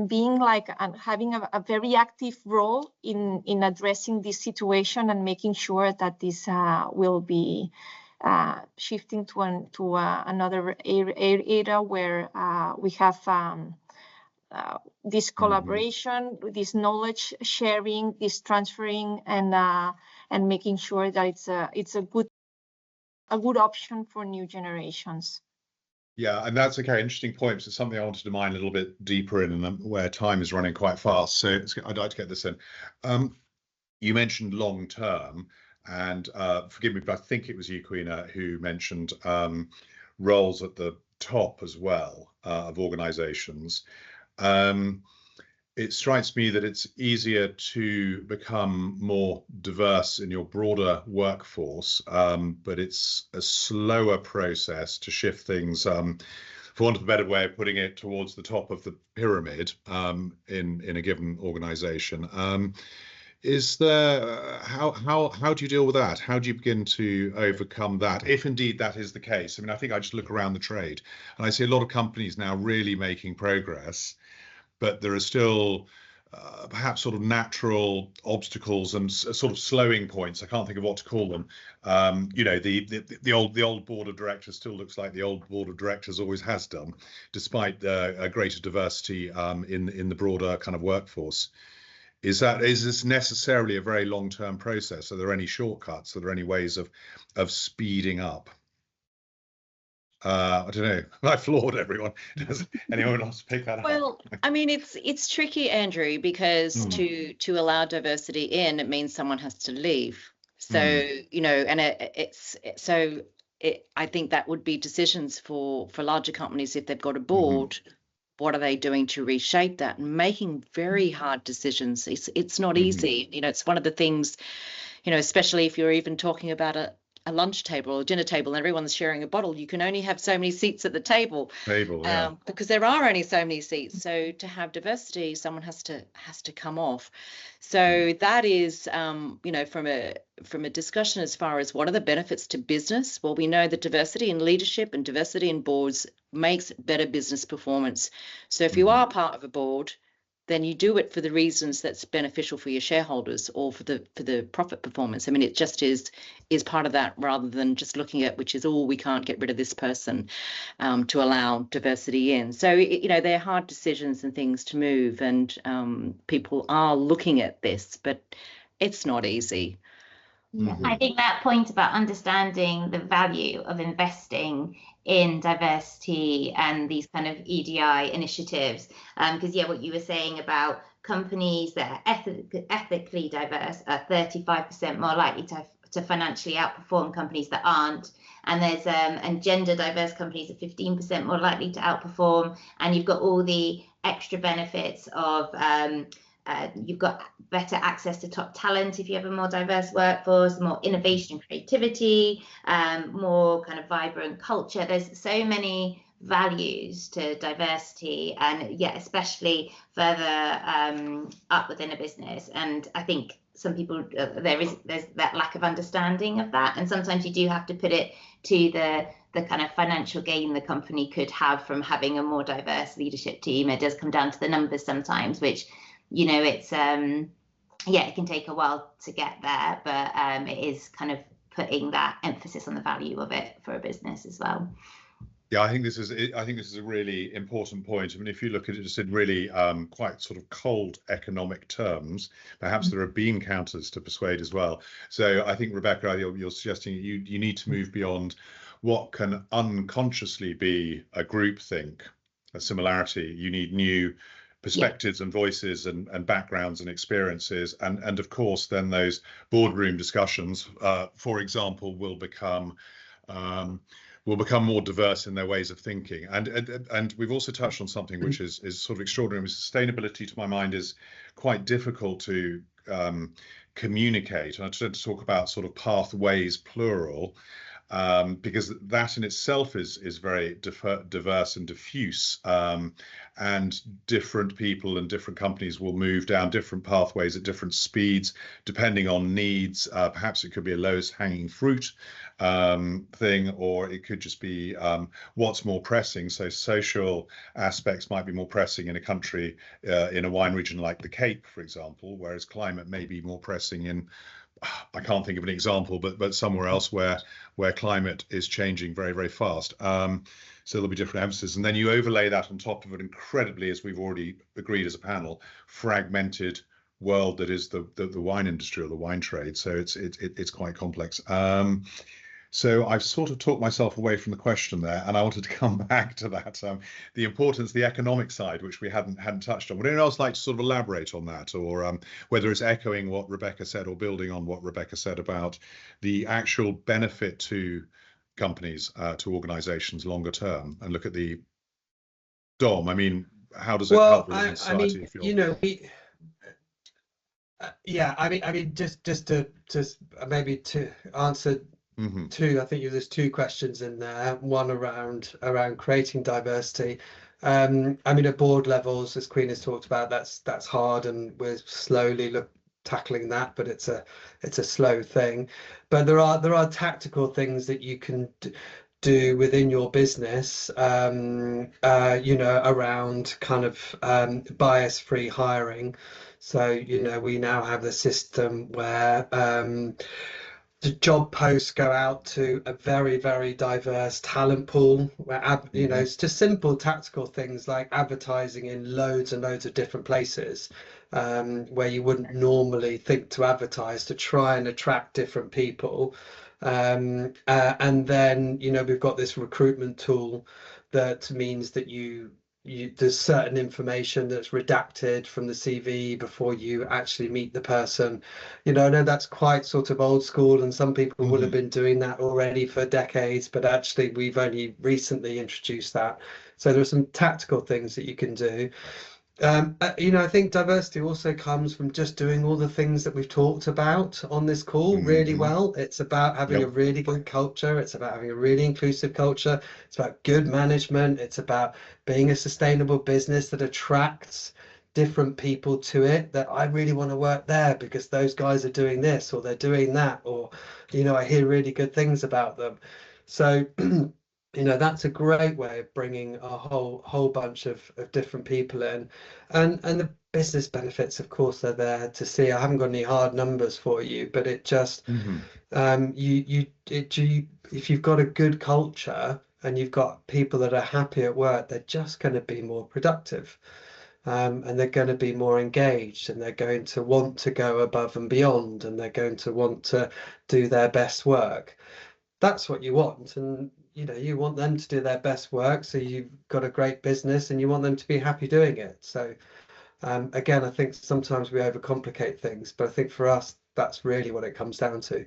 being and having a very active role in addressing this situation and making sure that this will be shifting to another era where we have this collaboration, this knowledge sharing, this transferring, and making sure that it's a good a good option for new generations. Yeah, and that's a very interesting point. It's something I wanted to mine a little bit deeper in, and where time is running quite fast. So I'd like to get this in. You mentioned long term, and forgive me, but I think it was you, Queena, who mentioned roles at the top as well of organisations. It strikes me that it's easier to become more diverse in your broader workforce, but it's a slower process to shift things, for want of a better way of putting it, towards the top of the pyramid in a given organisation. Is there how do you deal with that? How do you begin to overcome that, if indeed that is the case? I mean, I think I just look around the trade and I see a lot of companies now really making progress, but there are still perhaps sort of natural obstacles and sort of slowing points. I can't think of what to call them. You know, the old board of directors still looks like the old board of directors always has done, despite a greater diversity in the broader kind of workforce. Is this necessarily a very long-term process? Are there any shortcuts? Are there any ways of speeding up? I don't know. I floored everyone. Does anyone else pick that up? Well, I mean, it's tricky, Andrew, because to allow diversity in, it means someone has to leave. So you know, and I think that would be decisions for larger companies if they've got a board. What are they doing to reshape that? And making very hard decisions. It's not easy. You know, it's one of the things, you know, especially if you're even talking about a lunch table or a dinner table and everyone's sharing a bottle, you can only have so many seats at the table. Yeah. Because there are only so many seats. So to have diversity, someone has to come off. So that is, you know, from a discussion as far as what are the benefits to business? Well, we know that diversity in leadership and diversity in boards makes better business performance. So if you are part of a board, then you do it for the reasons that's beneficial for your shareholders or for the profit performance. I mean, it just is part of that, rather than just looking at which is, oh, we can't get rid of this person to allow diversity in. So, you know, they're hard decisions and things to move, and people are looking at this, but it's not easy. Yeah, I think that point about understanding the value of investing in diversity and these kind of EDI initiatives, because yeah, what you were saying about companies that are ethically diverse are 35% more likely to financially outperform companies that aren't, and there's and gender diverse companies are 15% more likely to outperform, and you've got all the extra benefits of you've got better access to top talent if you have a more diverse workforce, more innovation and creativity, more kind of vibrant culture. There's so many values to diversity, and yeah, especially further up within a business. And I think some people, there's that lack of understanding of that, and sometimes you do have to put it to the kind of financial gain the company could have from having a more diverse leadership team. It does come down to the numbers sometimes, which, you know, it's yeah, it can take a while to get there, but it is kind of putting that emphasis on the value of it for a business as well. Yeah, I think this is a really important point. I mean, if you look at it just in really quite sort of cold economic terms, perhaps there are bean counters to persuade as well. So I think, Rebecca, you're suggesting you need to move beyond what can unconsciously be a groupthink, a similarity. You need new perspectives and voices and backgrounds and experiences, and of course then those boardroom discussions, for example, will become more diverse in their ways of thinking. And we've also touched on something which is sort of extraordinary. Sustainability, to my mind, is quite difficult to communicate, and I tend to talk about sort of pathways plural, because that in itself is very diverse and diffuse, and different people and different companies will move down different pathways at different speeds depending on needs. Perhaps it could be a lowest hanging fruit thing, or it could just be what's more pressing. So social aspects might be more pressing in a country, in a wine region like the Cape, for example, whereas climate may be more pressing in, I can't think of an example, but somewhere else where climate is changing very, very fast. So there'll be different emphasis. And then you overlay that on top of an incredibly, as we've already agreed as a panel, fragmented world that is the wine industry or the wine trade. So it's quite complex. So I've sort of talked myself away from the question there, and I wanted to come back to that, the importance, the economic side, which we hadn't touched on. Would anyone else like to sort of elaborate on that, or whether it's echoing what Rebecca said or building on what Rebecca said about the actual benefit to companies, to organizations longer term, and look at the Dom, I mean, how does it help within society? I mean, you know, yeah, I mean, just to maybe to answer two, I think there's two questions in there. One around creating diversity. I mean, at board levels, as Queen has talked about, that's hard, and we're slowly tackling that, but it's a slow thing. But there are tactical things that you can do within your business, you know, around kind of bias-free hiring. So, you know, we now have the system where the job posts go out to a very, very diverse talent pool, where, you know, it's just simple tactical things like advertising in loads and loads of different places, where you wouldn't normally think to advertise, to try and attract different people. And then, you know, we've got this recruitment tool that means that there's certain information that's redacted from the CV before you actually meet the person. You know, I know that's quite sort of old school, and some people will have been doing that already for decades, but actually we've only recently introduced that. So there are some tactical things that you can do. You know, I think diversity also comes from just doing all the things that we've talked about on this call really well. It's about having a really good culture. It's about having a really inclusive culture. It's about good management. It's about being a sustainable business that attracts different people to it, that I really want to work there because those guys are doing this or they're doing that, or, you know, I hear really good things about them. So you know, that's a great way of bringing a whole bunch of different people in, and the business benefits, of course, are there to see. I haven't got any hard numbers for you, but it just if you've got a good culture and you've got people that are happy at work, they're just going to be more productive, and they're going to be more engaged, and they're going to want to go above and beyond, and they're going to want to do their best work. That's what you want, and you know, you want them to do their best work, so you've got a great business and you want them to be happy doing it. So again, I think sometimes we overcomplicate things, but I think for us that's really what it comes down to.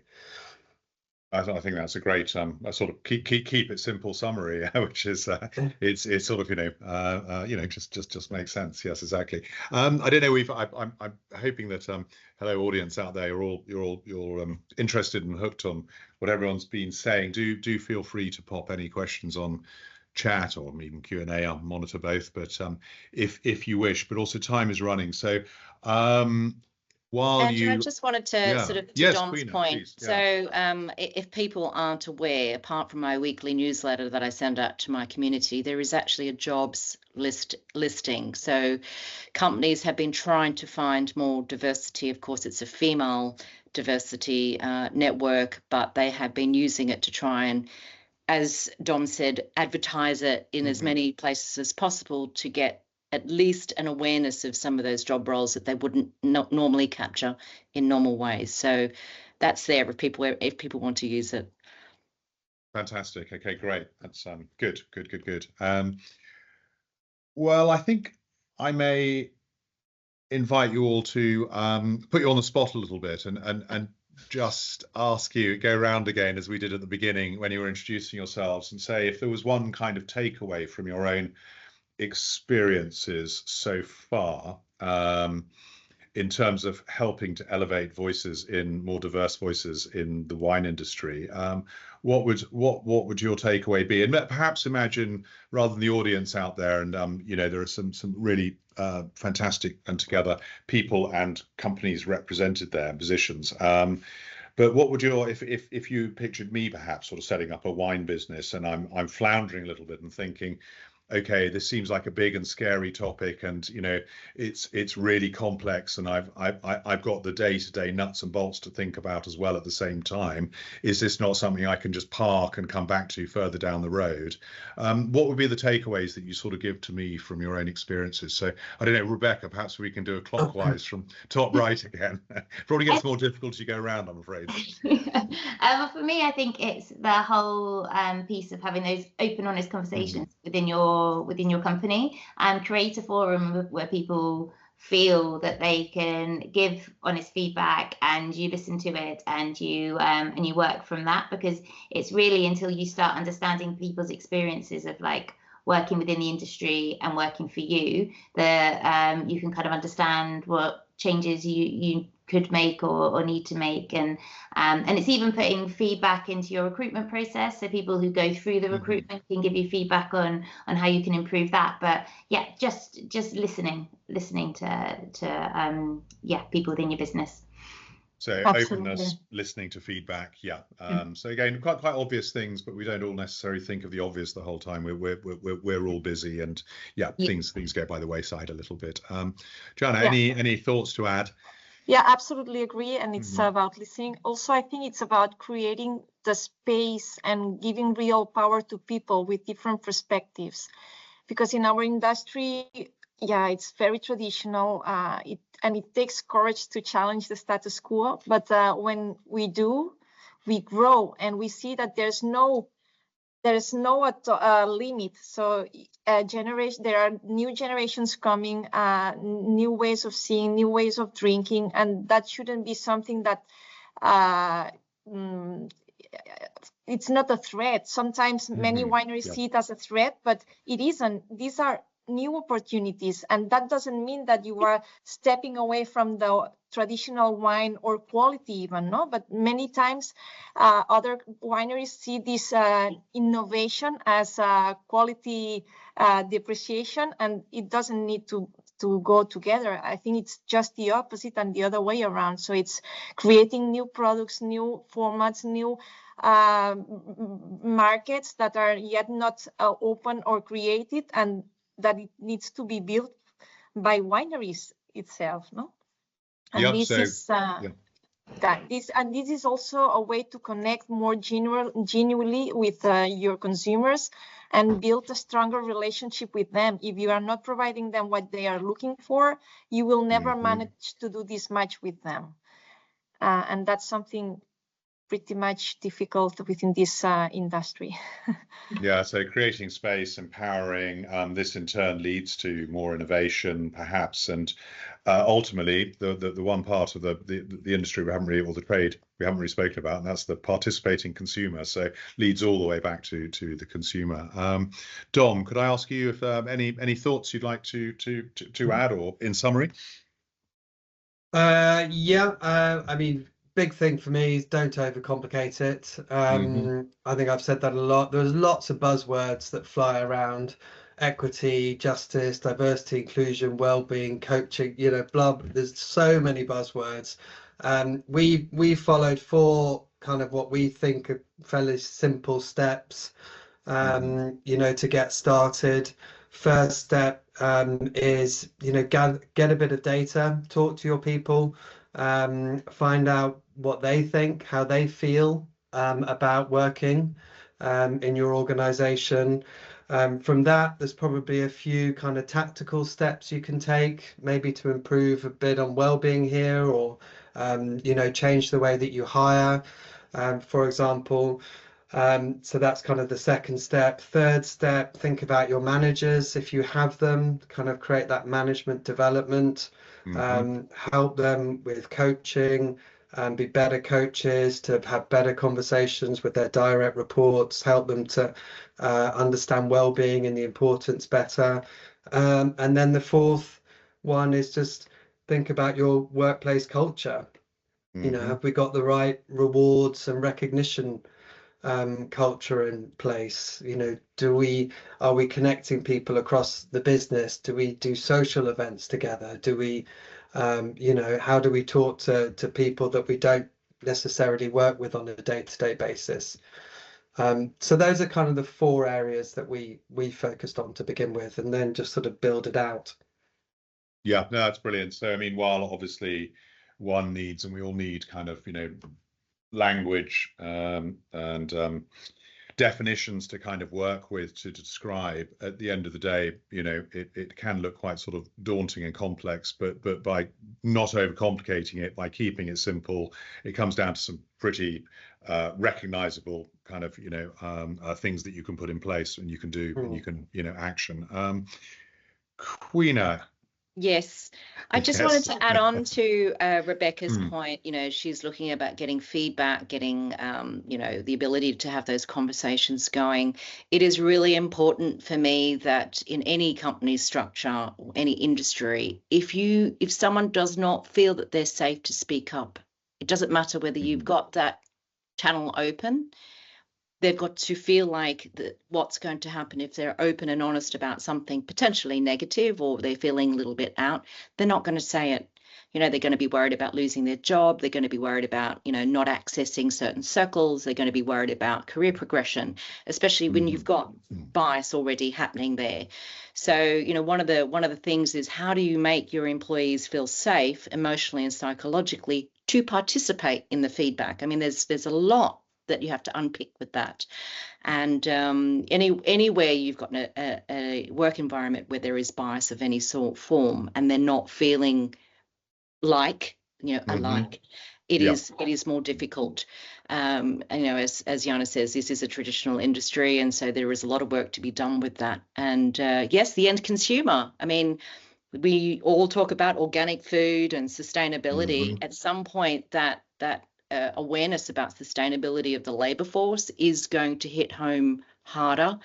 I think that's a great a sort of keep it simple summary, which is it's sort of, you know, just makes sense. Yes, exactly. I don't know. I'm hoping that hello audience out there, you're all interested and hooked on what everyone's been saying. Do feel free to pop any questions on chat or even Q&A. I'll monitor both, but if you wish. But also time is running, so. Andrew, I just wanted to sort of to Dom's Queena, point. Please, So if people aren't aware, apart from my weekly newsletter that I send out to my community, there is actually a jobs listing. So companies have been trying to find more diversity. Of course, it's a female diversity network, but they have been using it to try and, as Dom said, advertise it in as many places as possible to get at least an awareness of some of those job roles that they wouldn't normally capture in normal ways. So that's there if people want to use it. Fantastic. Okay, great. That's good. Well, I think I may invite you all to put you on the spot a little bit and just ask you, go around again as we did at the beginning when you were introducing yourselves, and say if there was one kind of takeaway from your own experiences so far in terms of helping to elevate voices, in more diverse voices in the wine industry, what would your takeaway be? And perhaps imagine, rather than the audience out there, and you know, there are some really fantastic and together people and companies represented there, positions. But what would your, if you pictured me perhaps sort of setting up a wine business, and I'm floundering a little bit and thinking, okay, this seems like a big and scary topic, and you know, it's really complex, and I've got the day-to-day nuts and bolts to think about as well at the same time. Is this not something I can just park and come back to further down the road? What would be the takeaways that you sort of give to me from your own experiences? So I don't know, Rebecca, perhaps we can do a clockwise from top right again. Probably gets more difficult as you go around, I'm afraid. For me, I think it's the whole piece of having those open, honest conversations within your company, and create a forum where people feel that they can give honest feedback, and you listen to it, and you work from that, because it's really until you start understanding people's experiences of like working within the industry and working for you that you can kind of understand what changes you could make or need to make, and it's even putting feedback into your recruitment process, so people who go through the recruitment can give you feedback on how you can improve that. But yeah, just listening to people within your business. So Absolutely. openness, listening to feedback, yeah. So again, quite obvious things, but we don't all necessarily think of the obvious the whole time. We're all busy, and things go by the wayside a little bit. Jana, any thoughts to add? Yeah, absolutely agree. And it's about listening. Also, I think it's about creating the space and giving real power to people with different perspectives. Because in our industry, it's very traditional. It takes courage to challenge the status quo. But when we do, we grow, and we see that there's no limit. So there are new generations coming, new ways of seeing, new ways of drinking, and that shouldn't be something that it's not a threat. Sometimes many wineries see it as a threat, but it isn't. These are new opportunities, and that doesn't mean that you are stepping away from the traditional wine or quality even, no? But many times other wineries see this innovation as quality depreciation, and it doesn't need to go together. I think it's just the opposite and the other way around. So it's creating new products, new formats, new markets that are yet not open or created, and that it needs to be built by wineries itself, no? And this is also a way to connect more genuinely with your consumers and build a stronger relationship with them. If you are not providing them what they are looking for, you will never manage to do this much with them. And that's something pretty much difficult within this industry. Yeah, so creating space, empowering, this in turn leads to more innovation, perhaps, and ultimately the one part of the industry we haven't really, or the trade we haven't really spoken about, and that's the participating consumer. So leads all the way back to the consumer. Dom, could I ask you if any thoughts you'd like to add, or in summary? I mean, big thing for me is don't overcomplicate it. I think I've said that a lot. There's lots of buzzwords that fly around: equity, justice, diversity, inclusion, well-being, coaching, blah. There's so many buzzwords. We followed 4 kind of what we think are fairly simple steps, to get started. First step is, get a bit of data, talk to your people, find out what they think, how they feel about working in your organization. From that, there's probably a few kind of tactical steps you can take, maybe to improve a bit on well-being here, or change the way that you hire, for example. So that's kind of the second step. Third step, think about your managers, if you have them, kind of create that management development, help them with coaching, be better coaches, to have better conversations with their direct reports, help them to understand well-being and the importance better. And then the fourth one is just think about your workplace culture. Have we got the right rewards and recognition culture in place? Are we connecting people across the business? Do we do social events together? Do we how do we talk to people that we don't necessarily work with on a day-to-day basis? So those are kind of the 4 areas that we focused on to begin with, and then just sort of build it out. Yeah, no, that's brilliant. So, I mean, while obviously one needs, and we all need kind of, language and definitions to kind of work with to describe, at the end of the day, it can look quite sort of daunting and complex, but by not overcomplicating it, by keeping it simple, it comes down to some pretty recognizable kind of, things that you can put in place and you can do and you can, action. Queena. Yes, I just wanted to add on to Rebecca's point. She's looking about getting feedback, getting, the ability to have those conversations going. It is really important for me that in any company structure, or any industry, if someone does not feel that they're safe to speak up, it doesn't matter whether you've got that channel open. They've got to feel like what's going to happen if they're open and honest about something potentially negative, or they're feeling a little bit out. They're not going to say it. They're going to be worried about losing their job. They're going to be worried about, not accessing certain circles. They're going to be worried about career progression, especially when you've got bias already happening there. So, one of the things is, how do you make your employees feel safe emotionally and psychologically to participate in the feedback? I mean, there's a lot that you have to unpick with that. And anywhere you've got a work environment where there is bias of any form, and they're not feeling like, alike, it is more difficult. As Jana says, this is a traditional industry, and so there is a lot of work to be done with that. And yes, the end consumer, I mean, we all talk about organic food and sustainability. At some point, that awareness about sustainability of the labour force is going to hit home harder.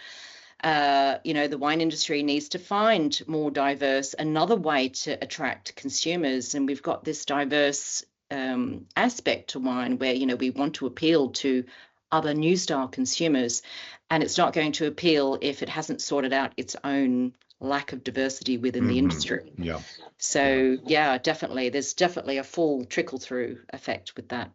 The wine industry needs to find more diverse, another way to attract consumers. And we've got this diverse aspect to wine where, we want to appeal to other new style consumers, and it's not going to appeal if it hasn't sorted out its own lack of diversity within the industry. So definitely, there's definitely a full trickle through effect with that.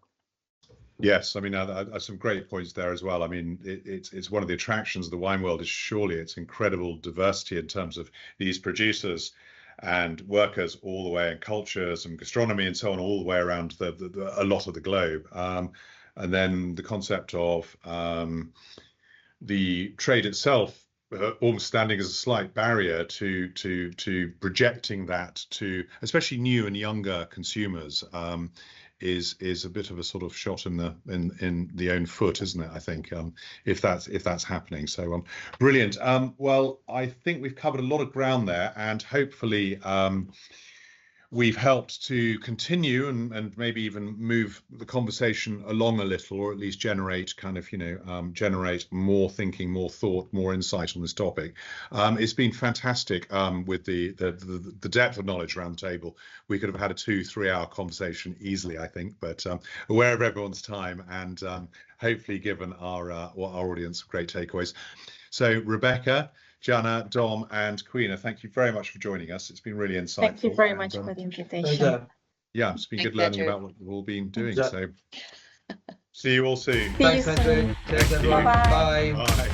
Yes, I mean, some great points there as well. I mean, it's one of the attractions of the wine world is surely its incredible diversity in terms of these producers and workers all the way, and cultures and gastronomy and so on, all the way around a lot of the globe. And then the concept of the trade itself almost standing as a slight barrier to projecting that to especially new and younger consumers is a bit of a sort of shot in the own foot, isn't it? I think if that's happening. So brilliant. Well, I think we've covered a lot of ground there, and hopefully we've helped to continue and maybe even move the conversation along a little, or at least generate kind of, generate more thinking, more thought, more insight on this topic. It's been fantastic with the depth of knowledge around the table. We could have had a 2-3 hour conversation easily, I think, but aware of everyone's time, and hopefully given our audience great takeaways. So Rebecca, Jana, Dom, and Queena, thank you very much for joining us. It's been really insightful. Thank you very much for the invitation. Yeah, it's been good learning about what we've all been doing. So see you all soon. Thanks, Andrew. Cheers, everyone. Bye. Bye.